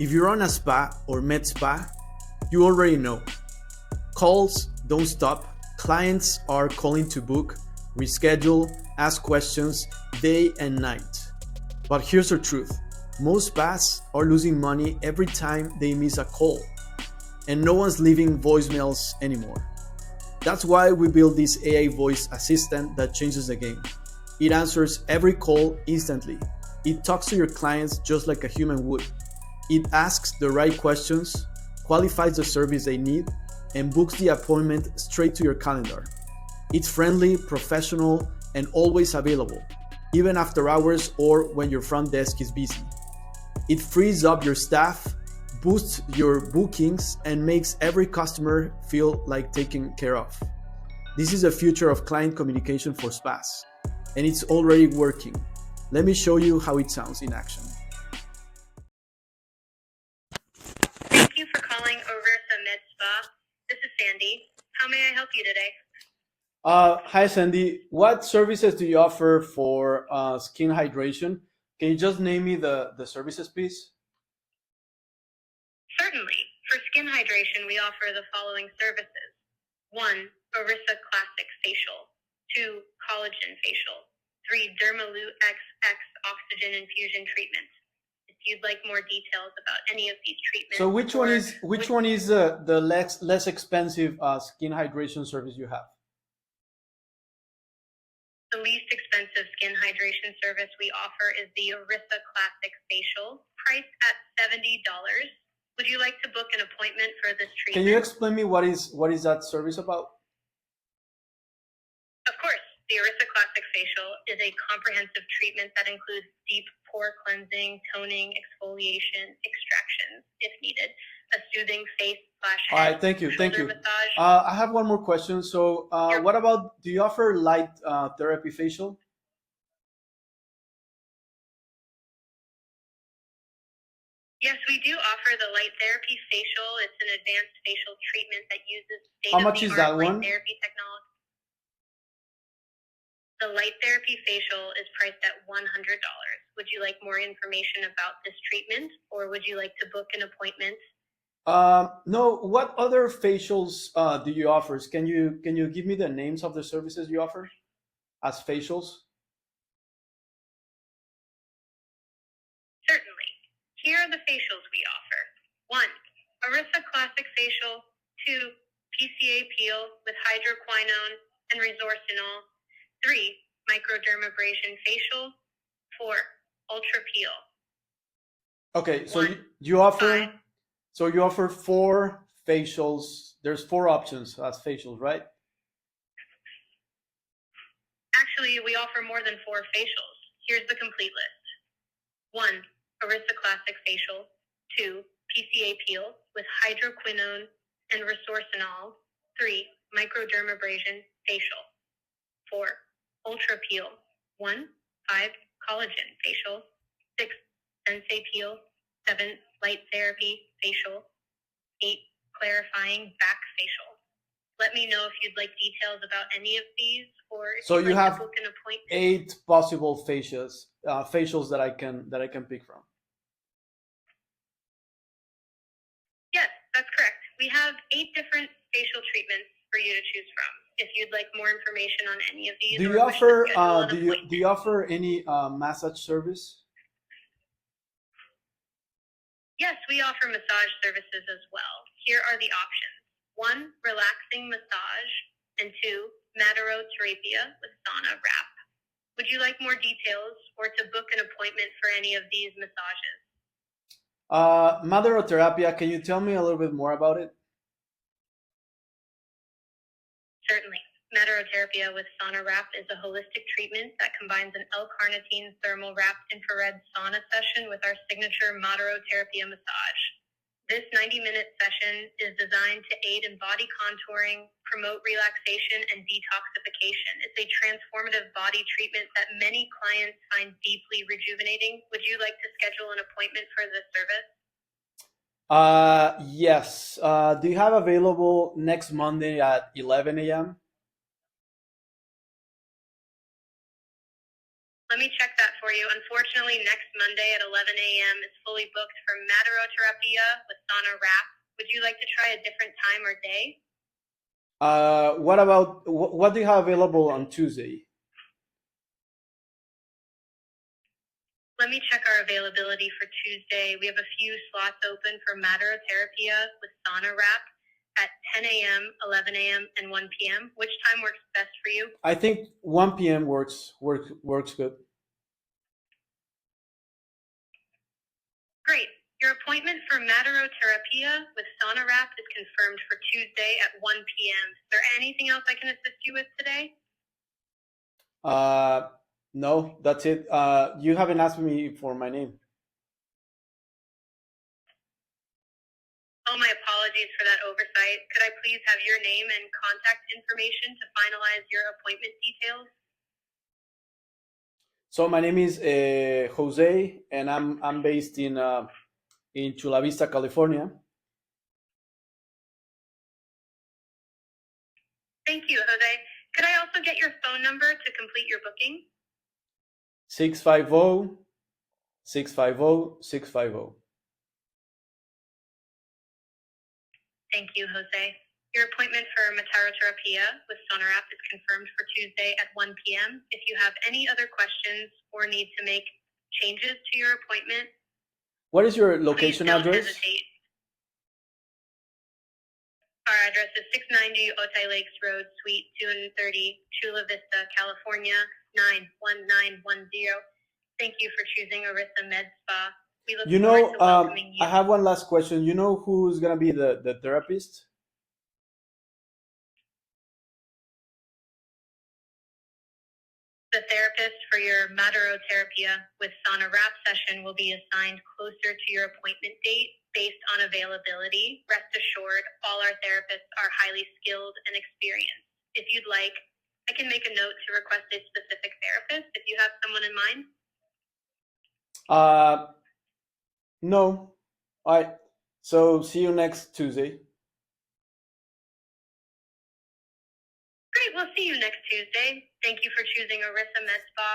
If you're on a spa or med spa, you already know. Calls don't stop. Clients are calling to book, reschedule, ask questions day and night. But here's the truth. Most spas are losing money every time they miss a call, and no one's leaving voicemails anymore. That's why we built this AI voice assistant that changes the game. It answers every call instantly. It talks to your clients just like a human would. It asks the right questions, qualifies the service they need, and books the appointment straight to your calendar. It's friendly, professional, and always available, even after hours or when your front desk is busy. It frees up your staff, boosts your bookings, and makes every customer feel like taken care of. This is the future of client communication for spas, and it's already working. Let me show you how it sounds in action. Thank you for calling Orisa Med Spa. This is Sandy. How may I help you today? Hi, Sandy. What services do you offer for skin hydration? Can you just name me the services, please? Certainly. For skin hydration, we offer the following services. 1. Orisa Classic Facial. 2. Collagen Facial. 3. Dermaloo XX Oxygen Infusion Treatment. If you'd like more details about any of these treatments. So which one is the less expensive skin hydration service you have? The least expensive skin hydration service we offer is the Orisa Classic Facial, priced at $70. Would you like to book an appointment for this treatment? Can you explain me what is that service about? Of course. The Orisa Classic Facial is a comprehensive treatment that includes deep pore cleansing, toning, exfoliation, extractions, if needed, a soothing face/head. All right, thank you. Massage. I have one more question. So, what about, do you offer light therapy facial? Yes, we do offer the light therapy facial. It's an advanced facial treatment that uses How much is that state-of-the-art one? light therapy technology. The light therapy facial is priced at $100. Would you like more information about this treatment, or would you like to book an appointment? No. What other facials do you offer? Can you give me the names of the services you offer as facials? Certainly. Here are the facials we offer. 1. Orisa Classic Facial. 2. PCA Peel with hydroquinone and resorcinol. 3. Microdermabrasion Facial. 4. Ultra Peel. Okay, so One, you offer 5. so you offer 4 facials. There's 4 options as facials, right? Actually, we offer more than 4 facials. Here's the complete list. 1. Orisa Classic Facial. 2. PCA Peel with hydroquinone and resorcinol. 3. Microdermabrasion Facial. 4. Ultra Peel. 1. 5. Collagen Facial. 6. Sensei Peel. 7. Light Therapy Facial. 8. Clarifying Back Facial. Let me know if you'd like details about any of these, or if So you'd you like have to book an appointment. 8 possible facials that I can pick from. Yes, that's correct. We have 8 different facial treatments for you to choose from. If you'd like more information on any of these, Do or you wish to offer schedule an do appointment. you offer any massage service? Yes, we offer massage services as well. Here are the options. 1. Relaxing massage. And 2. Maderoterapia with sauna wrap. Would you like more details or to book an appointment for any of these massages? Maderoterapia, can you tell me a little bit more about it? Certainly. Maderoterapia with sauna wrap is a holistic treatment that combines an L-carnitine thermal wrapped infrared sauna session with our signature Maderoterapia massage. This 90-minute session is designed to aid in body contouring, promote relaxation, and detoxification. It's a transformative body treatment that many clients find deeply rejuvenating. Would you like to schedule an appointment for this service? Yes. Do you have available next Monday at 11 a.m.? Let me check that for you. Unfortunately, next Monday at 11 a.m. is fully booked for Materotherapia with sauna wrap. Would you like to try a different time or day? What about what do you have available on Tuesday? Let me check our availability for Tuesday. We have a few slots open for Materotherapia with sauna wrap at 10 a.m., 11 a.m., and 1 p.m. Which time works best for you? I think 1 p.m. works good. Great. Your appointment for Materotherapia with sauna wrap is confirmed for Tuesday at 1 p.m. Is there anything else I can assist you with today? No, that's it. You haven't asked me for my name. Oh, my apologies for that oversight. Could I please have your name and contact information to finalize your appointment details? So my name is Jose, and I'm based in Chula Vista, California. Thank you, Jose. Could I also get your phone number to complete your booking? 650 650 650. Thank you, Jose. Your appointment for Materotherapia with Sonarap is confirmed for Tuesday at 1 p.m. If you have any other questions or need to make changes to your appointment, What is your please location don't address? hesitate. Our address is 690 Otay Lakes Road, Suite 230, Chula Vista, California, 91910. Thank you for choosing Arista Med Spa. We look You forward know, to welcoming you. I have one last question. You know who's gonna be the therapist? The therapist for your Materotherapia with sauna wrap session will be assigned closer to your appointment date based on availability. Rest assured, all our therapists are highly skilled and experienced. If you'd like, I can make a note to request a specific therapist if you have someone in mind. No. All right. So see you next Tuesday. Great, we'll see you next Tuesday. Thank you for choosing Arista Med Spa